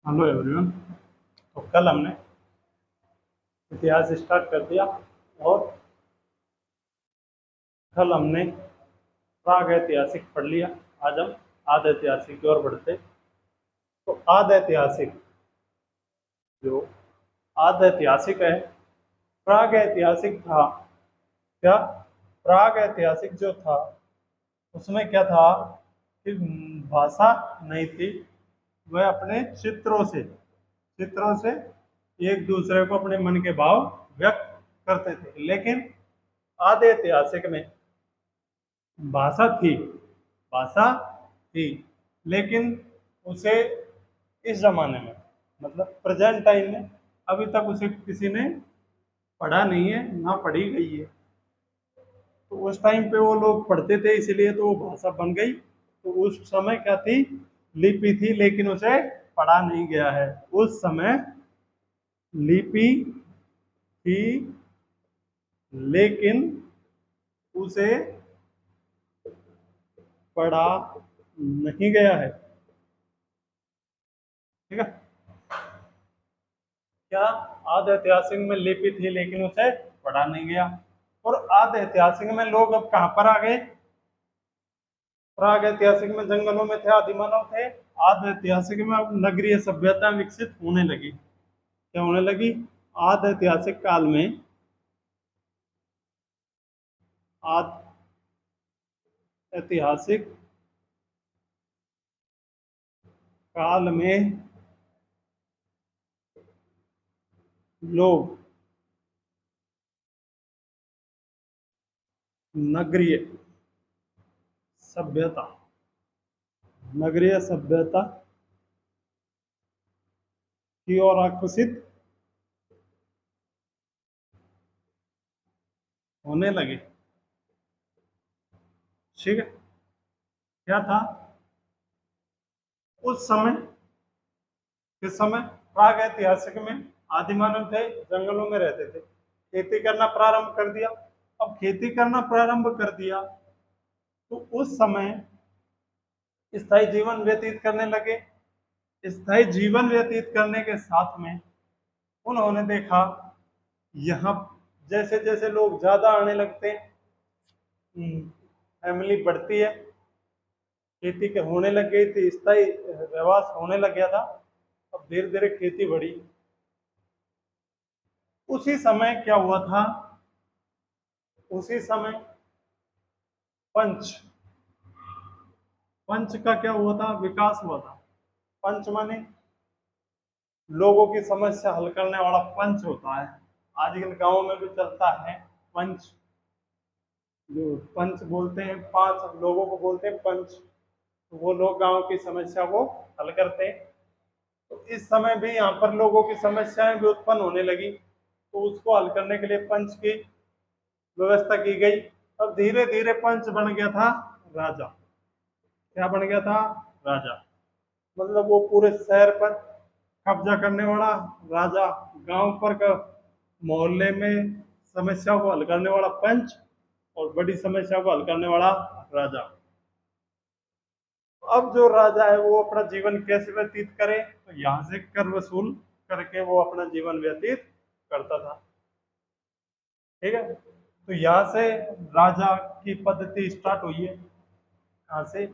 Hello everyone. तो कल हमने इतिहास स्टार्ट कर दिया और कल हमने प्राग ऐतिहासिक पढ़ लिया। आज हम आद ऐतिहासिक की ओर बढ़ते। तो आद ऐतिहासिक जो आद ऐतिहासिक है, प्राग ऐतिहासिक था क्या? प्राग ऐतिहासिक जो था उसमें क्या था कि भाषा नहीं थी। वह अपने चित्रों से एक दूसरे को अपने मन के भाव व्यक्त करते थे। लेकिन आधे ऐतिहासिक में भाषा थी भाषा थी, लेकिन उसे इस जमाने में, मतलब प्रेजेंट टाइम में, अभी तक उसे किसी ने पढ़ा नहीं है, ना पढ़ी गई है। तो उस टाइम पे वो लोग पढ़ते थे, इसलिए तो वो भाषा बन गई। तो उस समय क्या थी? लिपि थी, लेकिन उसे पढ़ा नहीं गया है। उस समय लिपि थी, लेकिन उसे पढ़ा नहीं गया है। ठीक है? क्या आद्य ऐतिहासिक में लिपि थी, लेकिन उसे पढ़ा नहीं गया। और आद्य ऐतिहासिक में लोग अब कहां पर आ गए? प्राग ऐतिहासिक में जंगलों में थे, आदिमानव थे। आद्य ऐतिहासिक में अब नगरीय सभ्यता विकसित होने लगी। क्या होने लगी? आद्य ऐतिहासिक काल में, आद्य ऐतिहासिक काल में लोग नगरीय सभ्यता नगरीय सभ्यता की ओर आकर्षित होने लगे। ठीक है? क्या था उस समय? किस समय? प्राग ऐतिहासिक में आदिमानव थे, जंगलों में रहते थे, खेती करना प्रारंभ कर दिया। अब खेती करना प्रारंभ कर दिया तो उस समय स्थायी जीवन व्यतीत करने लगे। स्थायी जीवन व्यतीत करने के साथ में उन्होंने देखा, यहाँ जैसे जैसे लोग ज्यादा आने लगते हैं, फैमिली बढ़ती है, खेती के होने लग गई थी, स्थायी रहवास होने लग गया था। अब धीरे धीरे खेती बढ़ी। उसी समय क्या हुआ था? उसी समय पंच पंच का क्या हुआ था? विकास हुआ था। पंच माने लोगों की समस्या हल करने वाला पंच होता है। आजकल गांवों में भी चलता है पंच। जो पंच बोलते हैं, 5 लोगों को बोलते हैं पंच। तो वो लोग गांव की समस्या को हल करते हैं। तो इस समय भी यहाँ पर लोगों की समस्याएं भी उत्पन्न होने लगी, तो उसको हल करने के लिए पंच की व्यवस्था की गई। अब धीरे धीरे पंच बन गया था राजा। क्या बन गया था? राजा। मतलब वो पूरे शहर पर कब्जा करने वाला राजा, गांव पर का मोहल्ले में समस्या को हल करने वाला पंच, और बड़ी समस्या को हल करने वाला राजा। अब जो राजा है वो अपना जीवन कैसे व्यतीत करे? तो यहाँ से कर वसूल करके वो अपना जीवन व्यतीत करता था। ठीक है? तो यहाँ से राजा की पद्धति स्टार्ट हुई है। कहाँ से?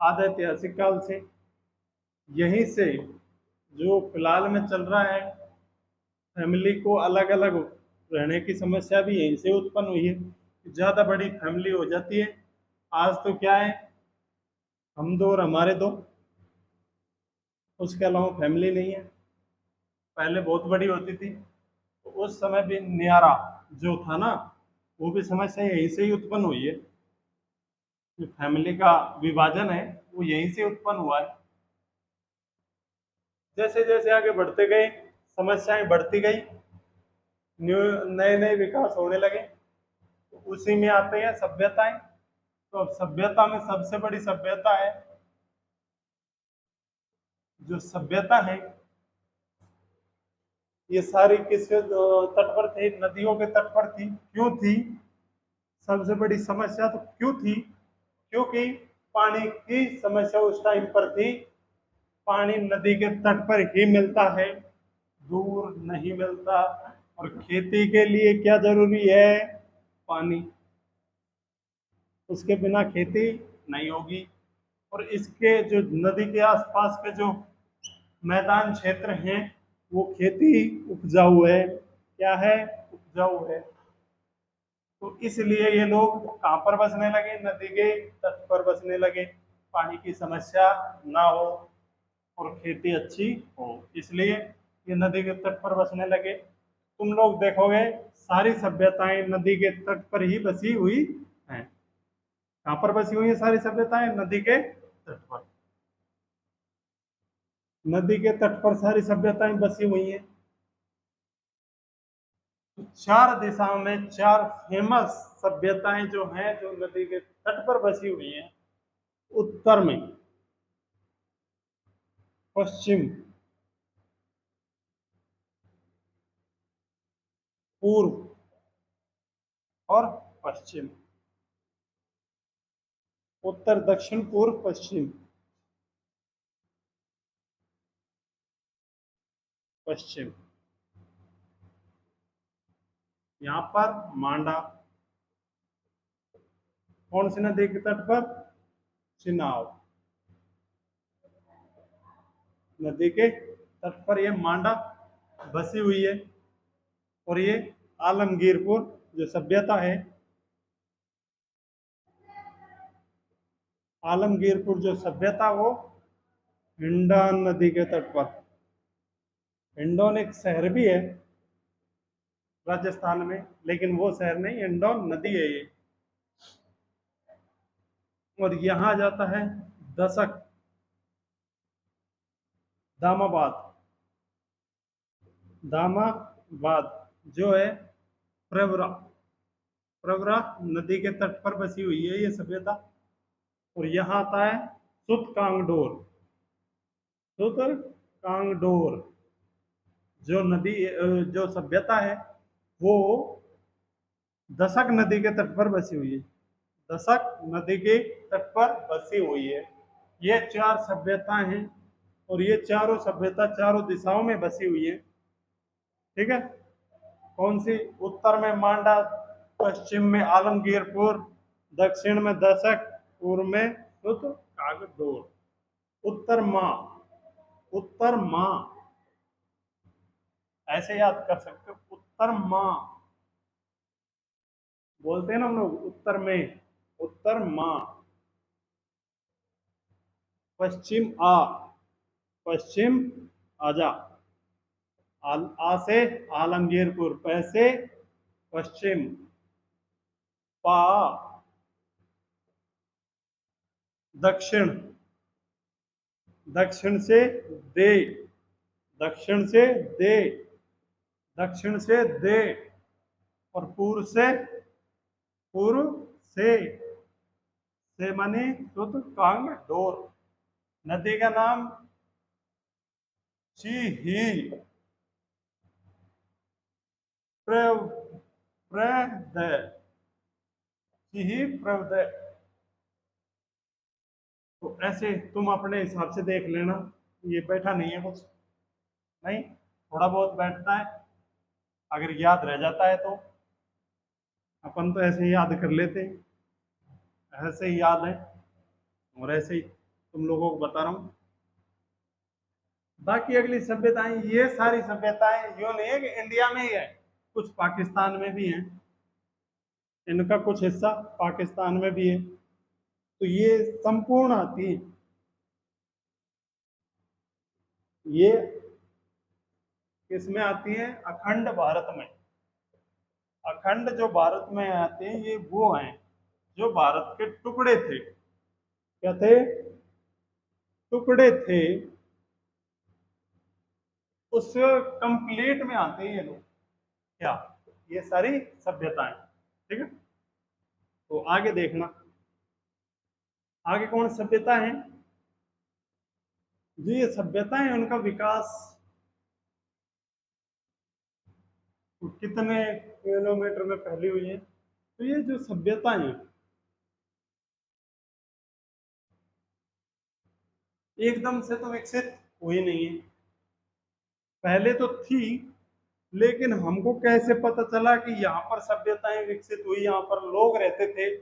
आधे ऐतिहासिक काल से। यहीं से जो फिलहाल में चल रहा है, फैमिली को अलग अलग रहने की समस्या भी यहीं से उत्पन्न हुई है। ज़्यादा बड़ी फैमिली हो जाती है। आज तो क्या है, हम दो और हमारे दो, उसके अलावा फैमिली नहीं है। पहले बहुत बड़ी होती थी। तो उस समय भी न्यारा जो था ना, वो भी समस्या यहीं से ही उत्पन्न हुई है। जो फैमिली का विभाजन है वो यहीं से उत्पन्न हुआ है। जैसे जैसे आगे बढ़ते गए, समस्याएं बढ़ती गई, न्यू नए नए विकास होने लगे। तो उसी में आते हैं सभ्यताएं। तो अब सभ्यता में सबसे बड़ी सभ्यता है, जो सभ्यता है ये सारी किस तट पर थी? नदियों के तट पर थी। क्यों थी? सबसे बड़ी समस्या तो क्यों थी? क्योंकि पानी की समस्या उस टाइम पर थी। पानी नदी के तट पर ही मिलता है, दूर नहीं मिलता। और खेती के लिए क्या जरूरी है? पानी। उसके बिना खेती नहीं होगी। और इसके जो नदी के आसपास के जो मैदान क्षेत्र हैं वो खेती उपजाऊ है। क्या है? उपजाऊ है। तो इसलिए ये लोग कहाँ पर बसने लगे? नदी के तट पर बसने लगे, पानी की समस्या ना हो और खेती अच्छी हो, इसलिए ये नदी के तट पर बसने लगे। तुम लोग देखोगे सारी सभ्यताएं नदी के तट पर ही बसी हुई हैं। कहाँ पर बसी हुई है सारी सभ्यताएं? नदी के तट पर। नदी के तट पर सारी सभ्यताएं बसी हुई हैं। तो चार दिशाओं में चार फेमस सभ्यताएं जो हैं, जो नदी के तट पर बसी हुई हैं। उत्तर में, पश्चिम, पूर्व और पश्चिम। उत्तर, दक्षिण, पूर्व, पश्चिम। पश्चिम। यहाँ पर मांडा। कौन सी नदी के तट पर? चिनाब नदी के तट पर ये मांडा बसी हुई है। और ये आलमगीरपुर जो सभ्यता है, आलमगीरपुर जो सभ्यता, वो हिंडौन नदी के तट पर। हिंडौन एक शहर भी है राजस्थान में, लेकिन वो शहर नहीं, हिंडौन नदी है ये। और यहाँ जाता है दशक, दामाबाद। दामाबाद जो है प्रवरा, प्रवरा नदी के तट पर बसी हुई है ये सभ्यता। और यहाँ आता है सुतकांगडोर। सुतकांगडोर जो नदी, जो सभ्यता है, वो दशक नदी के तट पर बसी हुई है। दशक नदी के तट पर बसी हुई है। ये चार सभ्यताएं हैं और ये चारों सभ्यता चारों दिशाओं में बसी हुई है। ठीक है? कौन सी? उत्तर में मांडा, पश्चिम में आलमगीरपुर, दक्षिण में दशक, पूर्व में कागडोर। उत्तर माँ, उत्तर माँ ऐसे याद कर सकते हो, उत्तर माँ बोलते हैं ना हम लोग, उत्तर में, उत्तर माँ। पश्चिम आ, पश्चिम आजा। आ से आलमगीरपुर, प से पश्चिम, पा दक्षिण, दक्षिण से दे, दक्षिण से दे, दक्षिण से दे। और पूर्व से, पूर्व से माने शुद्ध कांग डोर। नदी का नाम ही प्रवदय, ही प्रवदय। तो ऐसे तुम अपने हिसाब से देख लेना, ये बैठा नहीं है कुछ, नहीं, थोड़ा बहुत बैठता है, अगर याद रह जाता है तो अपन तो ऐसे ही याद कर लेते हैं, ऐसे ही याद है। और ऐसे ही तुम लोगों को बता रहा हूँ। बाकी अगली सभ्यताएं, ये सारी सभ्यताएं यूं नहीं है कि इंडिया में ही है, कुछ पाकिस्तान में भी है, इनका कुछ हिस्सा पाकिस्तान में भी है। तो ये संपूर्ण आती है, ये किसमें आती है? अखंड भारत में। अखंड जो भारत में आते हैं, ये वो हैं जो भारत के टुकड़े थे। क्या थे? टुकड़े थे। उस कंप्लीट में आते हैं ये लोग। क्या? ये सारी सभ्यताएं। ठीक है? तो आगे देखना, आगे कौन सभ्यता है? जो ये सभ्यता है उनका विकास कितने किलोमीटर में फैली हुई है। तो ये जो सभ्यता है, एकदम से तो विकसित हुई नहीं है, पहले तो थी, लेकिन हमको कैसे पता चला कि यहाँ पर सभ्यताएं विकसित हुई, यहाँ पर लोग रहते थे,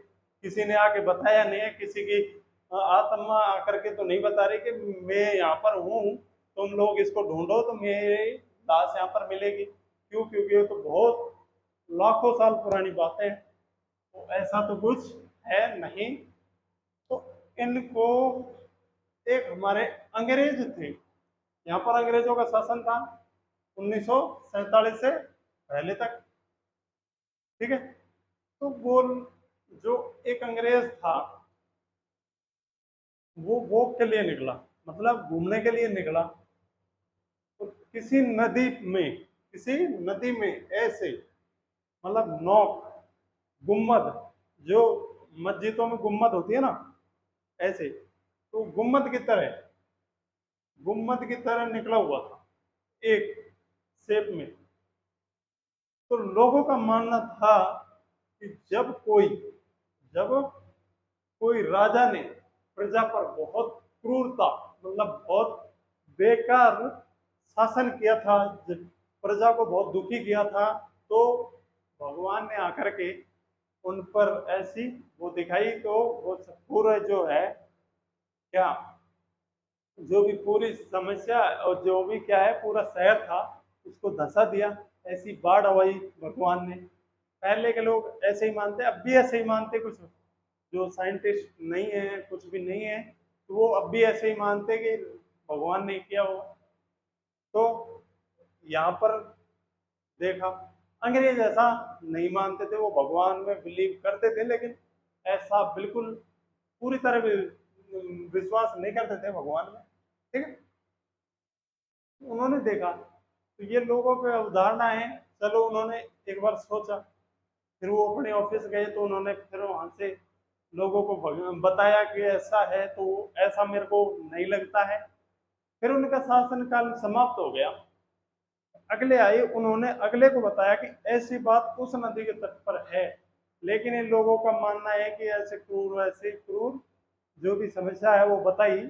किसी ने आके बताया नहीं है, किसी की आत्मा आकर के तो नहीं बता रही कि मैं यहाँ पर हूँ, तुम लोग इसको ढूंढो तो मेरी लाश यहाँ पर मिलेगी। क्यों? क्योंकि वो तो बहुत लाखों साल पुरानी बातें हैं, तो ऐसा तो कुछ है नहीं। तो इनको एक हमारे अंग्रेज थे, यहाँ पर अंग्रेजों का शासन था 1947 से पहले तक, ठीक है। तो वो जो एक अंग्रेज था, वो वॉक के लिए निकला, मतलब घूमने के लिए निकला, तो किसी नदी में ऐसे, मतलब नौक, गुम्मद, जो मस्जिदों में गुम्मद होती है ना, ऐसे, तो गुम्मद की तरह निकला हुआ था, एक शेप में। तो लोगों का मानना था कि जब कोई राजा ने प्रजा पर बहुत क्रूरता, मतलब बहुत बेकार शासन किया था, जब प्रजा को बहुत दुखी किया था, तो भगवान ने आकर के उन पर ऐसी वो दिखाई, तो वो पूरा जो है क्या, जो भी पूरी समस्या और जो भी क्या है पूरा शहर था, उसको धंसा दिया। ऐसी बाढ़ आई भगवान ने। पहले के लोग ऐसे ही मानते, अब भी ऐसे ही मानते, कुछ जो साइंटिस्ट नहीं है, कुछ भी नहीं है, तो वो अब भी ऐसे ही मानते कि भगवान ने किया हो। तो यहाँ पर देखा, अंग्रेज ऐसा नहीं मानते थे, वो भगवान में बिलीव करते थे, लेकिन ऐसा बिल्कुल पूरी तरह विश्वास नहीं करते थे भगवान में, ठीक है। उन्होंने देखा, तो ये लोगों पे अवधारणा है, चलो उन्होंने एक बार सोचा, फिर वो अपने ऑफिस गए, तो उन्होंने फिर वहां से लोगों को बताया कि ऐसा है, तो ऐसा मेरे को नहीं लगता है। फिर उनका शासनकाल समाप्त हो गया, अगले आए, उन्होंने अगले को बताया कि ऐसी बात उस नदी के तट पर है, लेकिन इन लोगों का मानना है कि ऐसे क्रूर जो भी समस्या है वो बताई,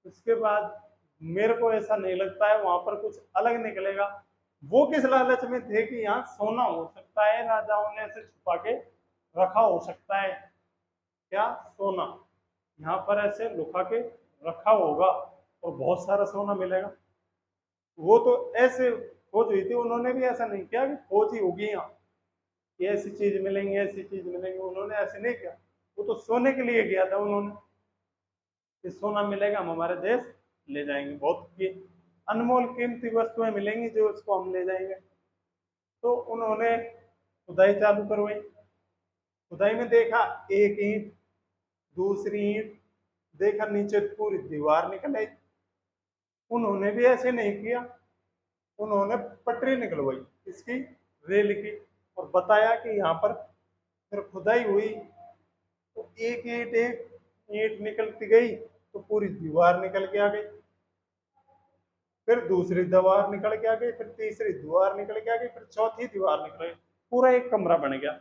उसके बाद मेरे को ऐसा नहीं लगता है वहां पर कुछ अलग निकलेगा। वो किस लालच में थे कि यहाँ सोना हो सकता है, राजाओं ने ऐसे छुपा के रखा हो सकता है, क्या सोना यहाँ पर ऐसे लुका के रखा होगा और बहुत सारा सोना मिलेगा। वो तो ऐसे खोज हुई थी, उन्होंने भी ऐसा नहीं किया कि खोज ही होगी यहाँ, कि ऐसी चीज मिलेंगी, ऐसी चीज मिलेंगी, उन्होंने ऐसे नहीं किया। वो तो सोने के लिए किया था उन्होंने, कि सोना मिलेगा, हम हमारे देश ले जाएंगे, बहुत की अनमोल कीमती वस्तुएं मिलेंगी जो उसको हम ले जाएंगे। तो उन्होंने खुदाई चालू करवाई, खुदाई में देखा एक ईंट, दूसरी ईंट, देखा नीचे पूरी दीवार निकल आई। उन्होंने भी ऐसे नहीं किया, उन्होंने पटरी निकलवाई इसकी, रेल की, और बताया कि यहाँ पर फिर खुदाई हुई, तो एक ईंट निकलती गई, तो पूरी दीवार निकल के आ गई, फिर दूसरी दीवार निकल के आ गई, फिर तीसरी दीवार निकल के आ गई, फिर चौथी दीवार निकल गई, पूरा एक कमरा बन गया।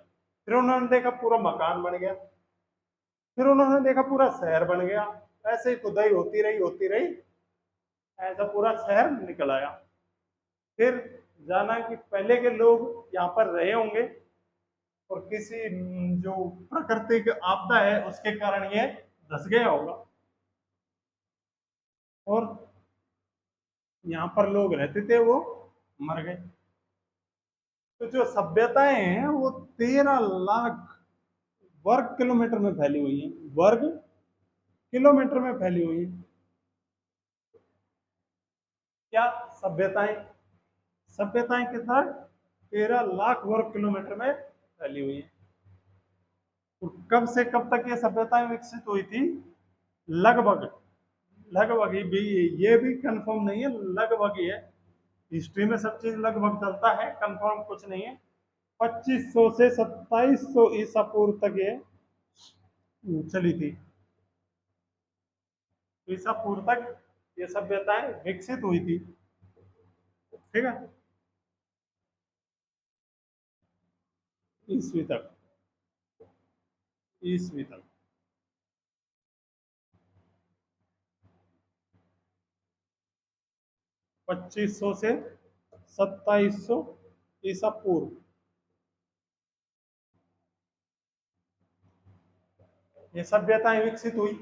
फिर उन्होंने देखा पूरा मकान बन गया, फिर उन्होंने देखा पूरा शहर बन गया। ऐसे ही खुदाई होती रही, ऐसा पूरा शहर निकल आया। फिर जाना कि पहले के लोग यहाँ पर रहे होंगे, और किसी जो प्राकृतिक आपदा है उसके कारण ये धस गया होगा, और यहाँ पर लोग रहते थे वो मर गए। तो जो सभ्यताएं हैं वो 13 लाख वर्ग किलोमीटर में फैली हुई है, वर्ग किलोमीटर में फैली हुई है। क्या सभ्यताएं? सभ्यताएं कितना? 13 लाख वर्ग किलोमीटर में फैली हुई है। तो कब से कब तक ये सभ्यताएं विकसित हुई थी? लगभग, लगभग ही भी, ये भी कंफर्म नहीं है, लगभग ही है। हिस्ट्री में सब चीज लगभग चलता है, कंफर्म कुछ नहीं है। 2500 से 2700 ईसा पूर्व तक ये चली थी, ईसा पूर्व तक ये सभ्यताएं विकसित हुई थी, ठीक है, ईसवी तक, ईसवी तक। 2500 से 2700 ईसा पूर्व। ये सभ्यताएं विकसित हुई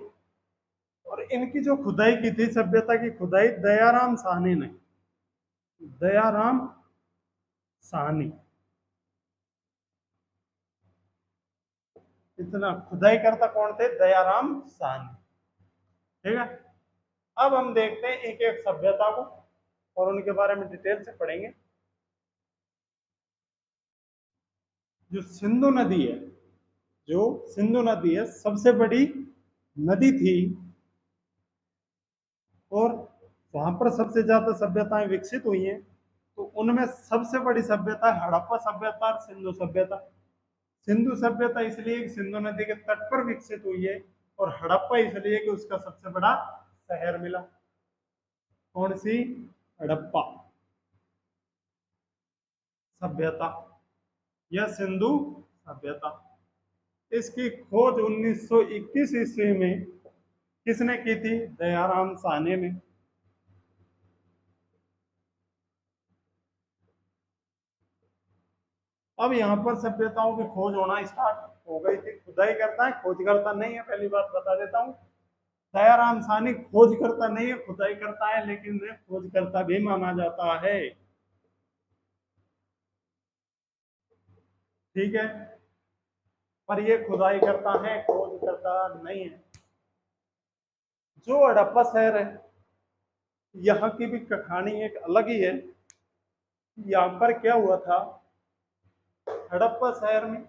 और इनकी जो खुदाई की थी, सभ्यता की खुदाई दयाराम साहनी ने, दयाराम साहनी, इतना खुदाई करता कौन थे? दयाराम साहनी। ठीक है, अब हम देखते हैं एक एक सभ्यता को और उनके बारे में डिटेल से पढ़ेंगे। जो सिंधु नदी है, जो सिंधु नदी है सबसे बड़ी नदी थी और वहां पर सबसे ज्यादा सभ्यताएं विकसित हुई हैं। तो उनमें सबसे बड़ी सभ्यता हड़प्पा सभ्यता और सिंधु सभ्यता। सिंधु सभ्यता इसलिए कि सिंधु नदी के तट पर विकसित हुई है और हड़प्पा इसलिए कि उसका सबसे बड़ा शहर मिला। कौन सी? हड़प्पा सभ्यता या सिंधु सभ्यता। इसकी खोज 1921 ईस्वी में किसने की थी? दयाराम साहनी ने। अब यहाँ पर सभ्यताओं की खोज होना स्टार्ट हो गई थी। खुदाई करता है, खोज करता नहीं है, पहली बात बता देता हूँ। दयाराम साहनी खोज करता नहीं है, खुदाई करता है, लेकिन खोज करता भी माना जाता है। ठीक है, पर ये खुदाई करता है, खोज करता नहीं है। जो हड़प्पा शहर है, यहाँ की भी कहानी एक अलग ही है। यहाँ पर क्या हुआ था हड़प्पा शहर में?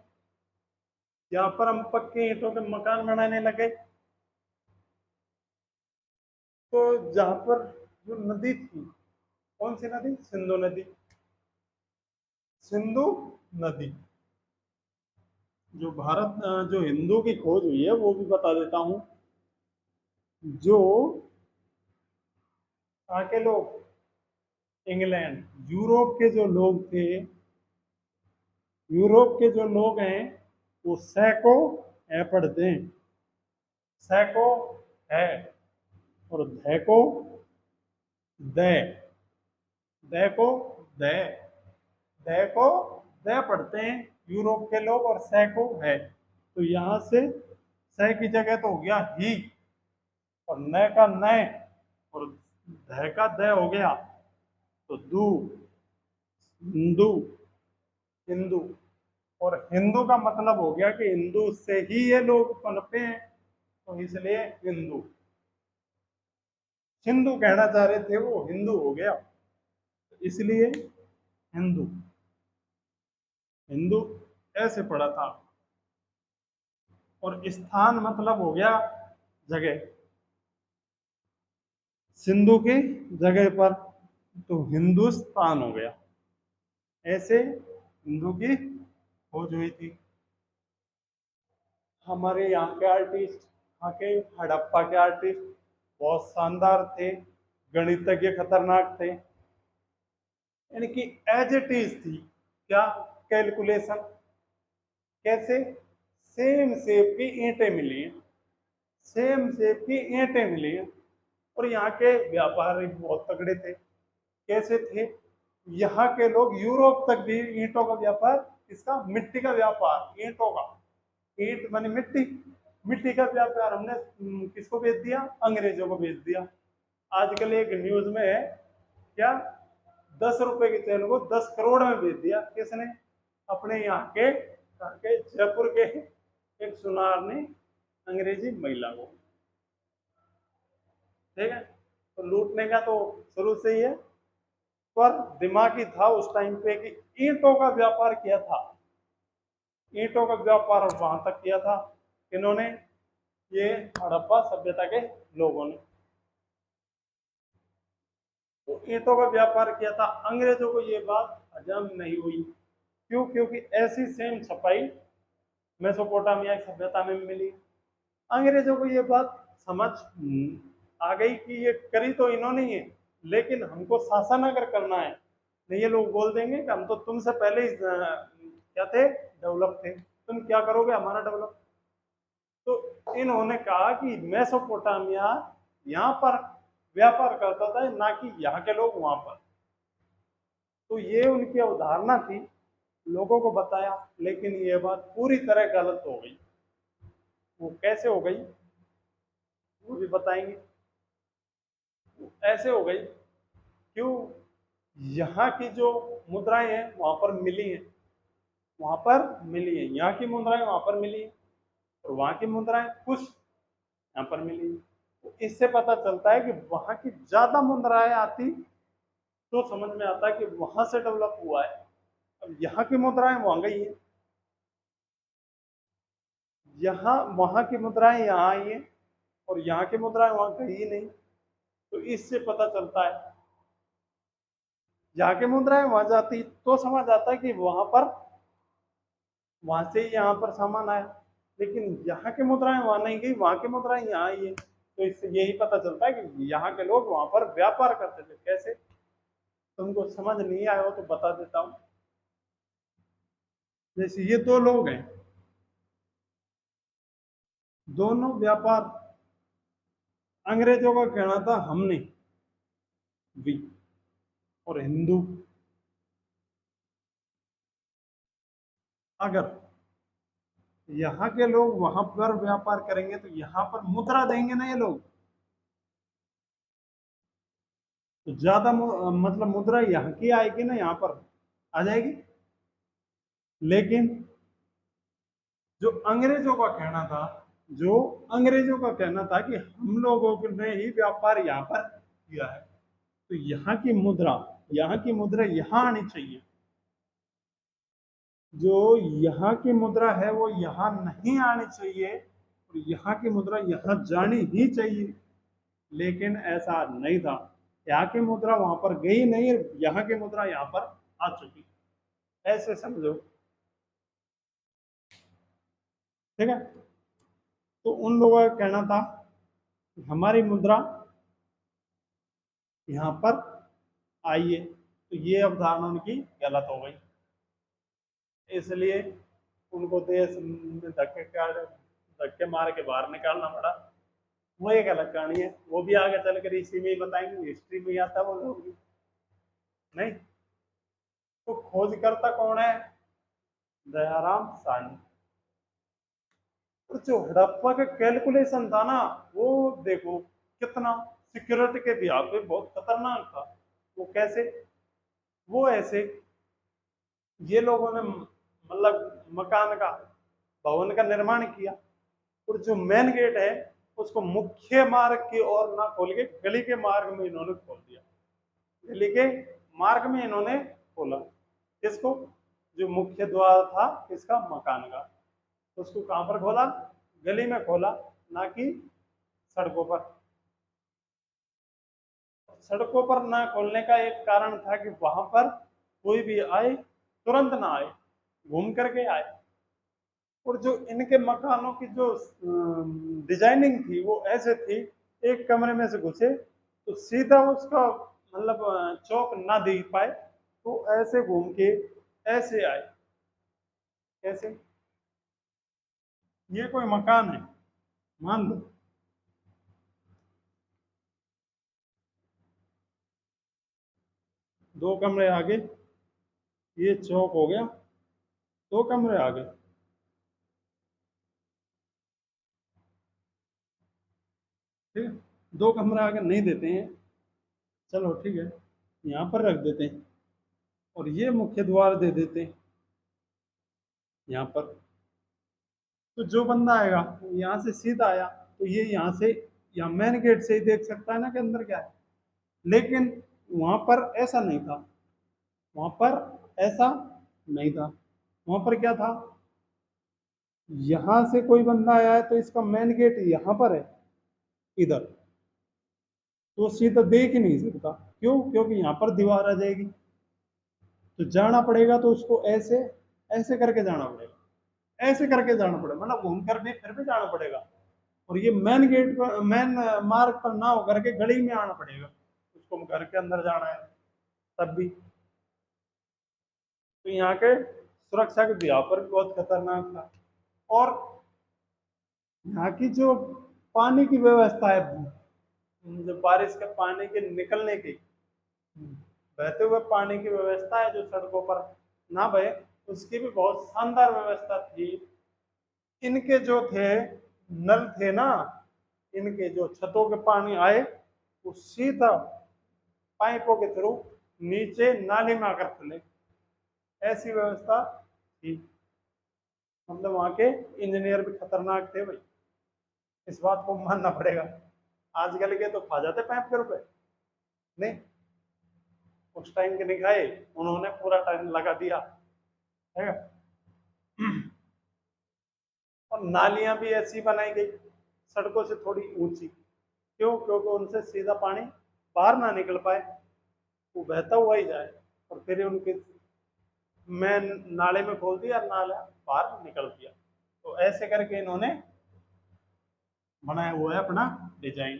यहाँ पर हम पक्के ईंटों के मकान बनाने लगे। तो जहाँ पर जो नदी थी, कौन सी नदी? सिंधु नदी। सिंधु नदी, जो भारत जो हिंदू की खोज हुई है वो भी बता देता हूँ। जो यहाँ के लोग, इंग्लैंड, यूरोप के जो लोग थे, यूरोप के जो लोग हैं वो सैको है पढ़ते हैं। सैको है और धैको दे, देखो दे, देखो दे पढ़ते हैं यूरोप के लोग और सैको है। तो यहाँ से सै की जगह तो हो गया ही और न का नय और ध का द हो गया तो दू, हिंदू, हिंदू। और हिंदू का मतलब हो गया कि हिंदू से ही ये लोग पनपे हैं, तो इसलिए हिंदू। सिंधु कहना चाह रहे थे, वो हिंदू हो गया, इसलिए हिंदू। हिंदू ऐसे पढ़ा था। और स्थान मतलब हो गया जगह, सिंधु की जगह पर तो हिंदुस्तान हो गया। ऐसे हिंदू की खोज हुई थी। हमारे यहाँ के आर्टिस्ट, यहाँ के हड़प्पा के आर्टिस्ट बहुत शानदार थे, गणितज्ञ खतरनाक थे। यानी कि एज इट इज थी क्या? कैलकुलेशन। कैसे? सेम शेप की ईंटें मिली हैं, सेम शेप की ईंटें मिली हैं। और यहाँ के व्यापारी बहुत तगड़े थे। कैसे थे? यहाँ के लोग यूरोप तक भी ईंटों का व्यापार, इसका मिट्टी का व्यापार, ईंटों का, ईंट मानी मिट्टी, मिट्टी का व्यापार हमने किसको बेच दिया? अंग्रेजों को बेच दिया। आजकल एक न्यूज में है क्या, 10 रुपए की चैन को 10 करोड़ में बेच दिया। किसने? अपने यहाँ के जयपुर के एक सुनार ने अंग्रेजी महिला को। ठीक है, तो लूटने का तो शुरू से ही है, पर दिमागी था उस टाइम पे कि ईंटों का व्यापार किया था। ईंटों का व्यापार वहां तक किया था इन्होंने, ये हड़प्पा सभ्यता के लोगों ने। तो ईंटों का व्यापार किया था। अंग्रेजों को ये बात हजम नहीं हुई। क्यों? क्योंकि ऐसी सेम छपाई मेसोपोटामिया की सभ्यता में मिली। अंग्रेजों को ये बात समझ आ गई कि ये करी तो इन्होंने ही है, लेकिन हमको शासन अगर करना है, नहीं ये लोग बोल देंगे कि हम तो तुमसे पहले ही क्या थे? डेवलप थे, तुम क्या करोगे हमारा डेवलप। तो इन्होंने कहा कि मेसोपोटामिया यहाँ पर व्यापार करता था, ना कि यहाँ के लोग वहां पर। तो ये उनकी अवधारणा थी, लोगों को बताया, लेकिन ये बात पूरी तरह गलत हो गई। वो कैसे हो गई वो भी बताएंगे। वो ऐसे हो गई, क्यों? यहाँ की जो मुद्राएं हैं वहां पर मिली हैं, वहां पर मिली है, यहाँ की मुद्राएं वहां पर मिली है, और वहां की मुद्राएं कुछ यहाँ पर मिली है। तो इससे पता चलता है कि वहां की ज्यादा मुद्राएं आती तो समझ में आता है कि वहां से डेवलप हुआ है। अब यहाँ की मुद्राएं वहां गई है, यहाँ वहां की मुद्राएं यहाँ आई है, और यहाँ की मुद्राएं वहां गई ही नहीं। तो इससे पता चलता है, यहाँ की मुद्राएं वहां जाती तो समझ आता है कि वहां से ही यहाँ पर सामान आया, लेकिन यहाँ की मुद्राएं वहां नहीं गई, वहां की मुद्राएं यहाँ आई है। तो इससे यही पता चलता है कि यहाँ के लोग वहां पर व्यापार करते थे। कैसे? तुमको समझ नहीं आया हो तो बता देता हूँ। जैसे ये दो लोग हैं, दोनों व्यापार, अंग्रेजों का कहना था हमने भी, और हिंदू, अगर यहाँ के लोग वहां पर व्यापार करेंगे तो यहाँ पर मुद्रा देंगे ना ये लोग, तो ज्यादा मतलब मुद्रा यहाँ की आएगी ना, यहाँ पर आ जाएगी। लेकिन जो अंग्रेजों का कहना था, जो अंग्रेजों का कहना था कि हम लोगों ने ही व्यापार यहाँ पर किया है, तो यहाँ की मुद्रा यहाँ आनी चाहिए। जो यहाँ की मुद्रा है वो यहाँ नहीं आनी चाहिए, और यहाँ की मुद्रा यहाँ जानी ही चाहिए। लेकिन ऐसा नहीं था, यहाँ की मुद्रा वहां पर गई नहीं, यहाँ की मुद्रा यहाँ पर आ चुकी। ऐसे समझो, ठीक है। तो उन लोगों का कहना था कि हमारी मुद्रा यहाँ पर आई है, तो ये अवधारणा उनकी गलत हो गई। इसलिए उनको देश में धक्के मार के बाहर निकालना पड़ा। वो एक अलग कहानी है, वो भी आगे चलकर इसी में ही बताएंगे, हिस्ट्री में ही आता है वो लोग भी। नहीं तो खोजकर्ता कौन है? दयाराम साहनी। और जो हड़प्पा का कैलकुलेशन था ना, वो देखो कितना सिक्योरिटी के भी पे बहुत खतरनाक था। वो कैसे? वो ऐसे, ये लोगों ने मतलब मकान का, भवन का निर्माण किया, और जो मेन गेट है उसको मुख्य मार्ग की ओर ना खोल के गली के मार्ग में इन्होंने खोल दिया। गली के मार्ग में इन्होंने खोला। किसको? जो मुख्य द्वार था इसका, मकान का, उसको कहां पर खोला? गली में खोला, ना कि सड़कों पर। सड़कों पर ना खोलने का एक कारण था कि वहां पर कोई भी आए तुरंत ना आए, घूम करके आए। और जो इनके मकानों की जो डिजाइनिंग थी वो ऐसे थी, एक कमरे में से घुसे तो सीधा उसका मतलब चौक ना देख पाए, तो ऐसे घूम के ऐसे आए। कैसे? ये कोई मकान है, मान लो, दो कमरे आगे, ये चौक हो गया, दो कमरे आगे, ठीक है। दो कमरे आगे नहीं देते हैं, चलो ठीक है, यहाँ पर रख देते हैं, और ये मुख्य द्वार दे देते हैं यहाँ पर। तो जो बंदा आएगा यहाँ से सीधा आया, तो ये यहाँ से, यहाँ मेन गेट से ही देख सकता है ना कि अंदर क्या है। लेकिन वहां पर ऐसा नहीं था, वहां पर ऐसा नहीं था। वहां पर क्या था? यहां से कोई बंदा आया है तो इसका मेन गेट यहाँ पर है, इधर, तो सीधा देख ही नहीं सकता। क्यों? क्योंकि यहाँ पर दीवार आ जाएगी, तो जाना पड़ेगा तो उसको ऐसे ऐसे करके जाना पड़ेगा, ऐसे करके जाना पड़ेगा, मतलब घूम कर भी फिर भी जाना पड़ेगा। और ये मेन गेट पर, मेन मार्ग पर ना होकर के गली में आना पड़ेगा, उसको घर के अंदर जाना है तब भी। तो यहाँ के सुरक्षा के भी पर भी बहुत खतरनाक था। और यहाँ की जो पानी की व्यवस्था है, जो बारिश के पानी के निकलने की, बहते हुए पानी की व्यवस्था है जो सड़कों पर ना बहे, उसकी भी बहुत शानदार व्यवस्था थी। इनके जो थे नल थे ना, इनके जो छतों के पानी आए वो सीधा पाइपों के थ्रू नीचे नाली में आकर खुले, ऐसी व्यवस्था थी। मतलब वहां के इंजीनियर भी खतरनाक थे भाई, इस बात को मानना पड़ेगा। आजकल के तो खा जाते पाइप के रुपए, नहीं, उस टाइम के नहीं खाए, उन्होंने पूरा टाइम लगा दिया है। और नालियां भी ऐसी बनाई गई सड़कों से थोड़ी ऊंची, क्यों? क्योंकि उनसे सीधा पानी बाहर ना निकल पाए, वो बहता हुआ ही जाए, और फिर उनके मैं नाले में खोल दिया, नाला बाहर निकल दिया। तो ऐसे करके इन्होंने बनाया हुआ है अपना डिजाइन।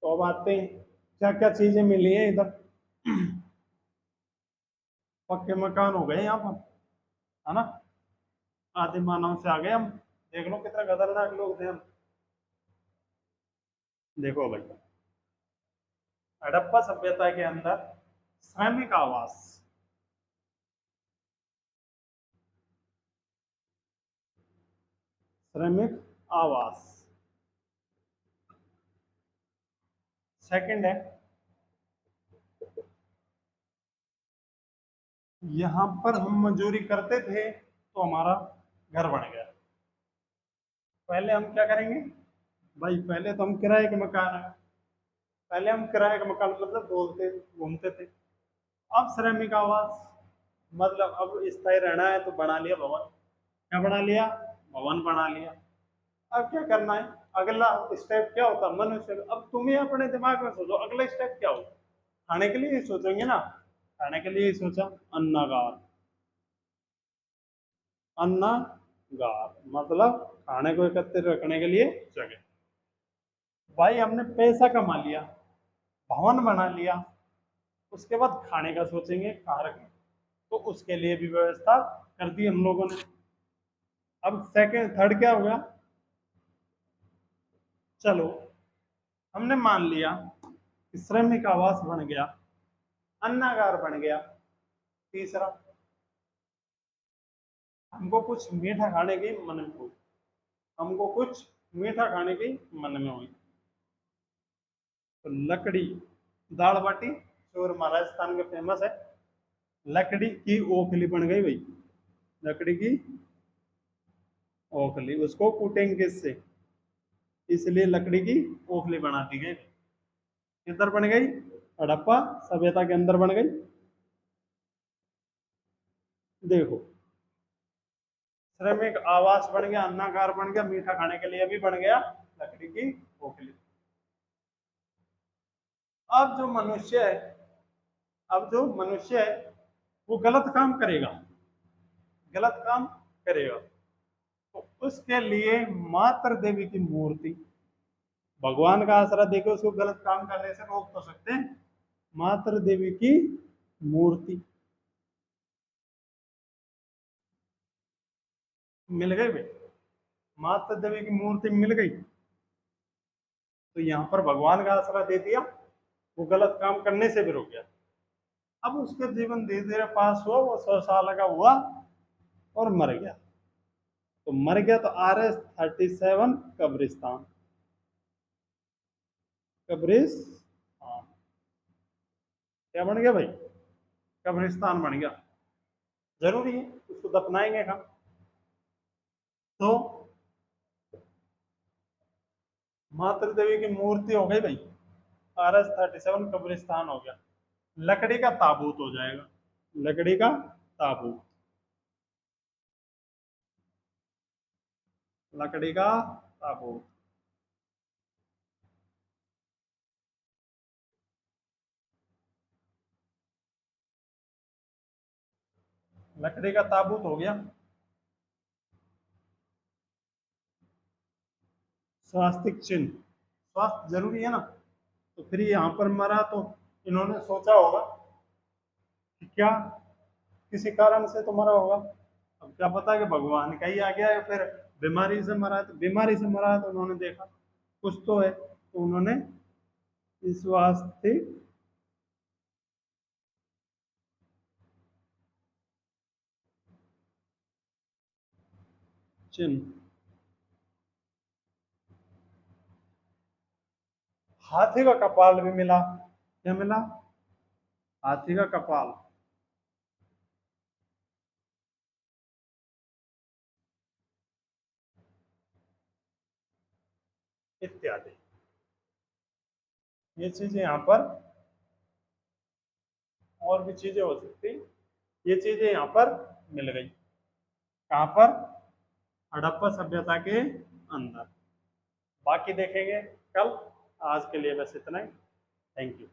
तो अब आते हैं क्या क्या चीजें मिली हैं इधर। पक्के मकान हो गए यहाँ पर, है ना, आदि मानव से आ गए हम। देख लो कितना खतरनाक लोग थे हम। देखो भाई, हड़प्पा सभ्यता के अंदर श्रमिक आवास, श्रमिक आवास सेकंड है। यहां पर हम मजदूरी करते थे तो हमारा घर बन गया। पहले हम क्या करेंगे भाई, पहले तो हम किराए के मकान है, पहले हम किराए का मकान मतलब बोलते घूमते थे। अब श्रमिक आवास मतलब अब स्थायी रहना है तो बना लिया भवन। क्या बना लिया? भवन बना लिया। अब क्या करना है? अगला स्टेप क्या होता? मनुष्य, अब तुम ही अपने दिमाग में सोचो अगला स्टेप क्या होगा। खाने के लिए ही सोचेंगे ना, खाने के लिए ही सोचा, अन्नागार। अन्नागार मतलब खाने को एकत्रित रखने के लिए जगह। भाई हमने पैसा कमा लिया, भवन बना लिया, उसके बाद खाने का सोचेंगे कहाँ रखें, तो उसके लिए भी व्यवस्था कर दी हम लोगों ने। अब सेकंड थर्ड क्या होगा? चलो हमने मान लिया कि श्रमिक आवास बन गया, अन्नागार बन गया। तीसरा, हमको कुछ मीठा खाने की मन में हुई, हमको कुछ मीठा खाने की मन में हुई, तो लकड़ी, दाल बाटी चूरमा राजस्थान के फेमस है। लकड़ी की ओखली बन गई भाई, लकड़ी की ओखली, उसको कूटेंगे किससे? इसलिए लकड़ी की ओखली बना दी गई। किधर बन गई? हड़प्पा सभ्यता के अंदर बन गई। देखो, श्रमिक आवास बन गया, अन्नागार बन गया, मीठा खाने के लिए भी बन गया लकड़ी की ओखली। अब जो मनुष्य है, अब जो मनुष्य है वो गलत काम करेगा, गलत काम करेगा, तो उसके लिए मात्र देवी की मूर्ति, भगवान का आसरा देके उसको गलत काम करने से रोक तो सकते हैं। मात्र देवी की मूर्ति मिल गई भाई, मात्र देवी की मूर्ति मिल गई, तो यहाँ पर भगवान का आसरा दे दिया, वो गलत काम करने से भी रुक गया। अब उसका जीवन धीरे धीरे पास हुआ, वो 100 साल का हुआ और मर गया। तो मर गया तो RS-37 कब्रिस्तान, कब्रिस्तान क्या बन गया भाई? कब्रिस्तान बन गया। जरूरी है, उसको दफनाएंगे कहाँ? तो मातृ देवी की मूर्ति हो गई भाई, RS-37 कब्रिस्तान हो गया। लकड़ी का ताबूत हो जाएगा, लकड़ी का ताबूत, लकड़ी का ताबूत। लकड़ी का ताबूत हो गया। स्वास्तिक चिन्ह, स्वास्थ्य जरूरी है ना, तो फिर यहाँ पर मरा तो इन्होंने सोचा होगा कि क्या किसी कारण से तो मरा होगा। अब क्या पता कि भगवान का ही आ गया है, फिर बीमारी से मरा है, तो बीमारी से मरा है तो उन्होंने देखा कुछ तो है, तो उन्होंने स्वास्तिक चिन्ह। हाथी का कपाल भी मिला, क्या मिला? हाथी का कपाल। इत्यादि ये चीजें यहाँ पर, और भी चीजें हो सकती, ये चीजें यहाँ पर मिल गई। कहाँ पर? हड़प्पा सभ्यता के अंदर। बाकी देखेंगे कल। आज के लिए बस इतना ही। Thank you.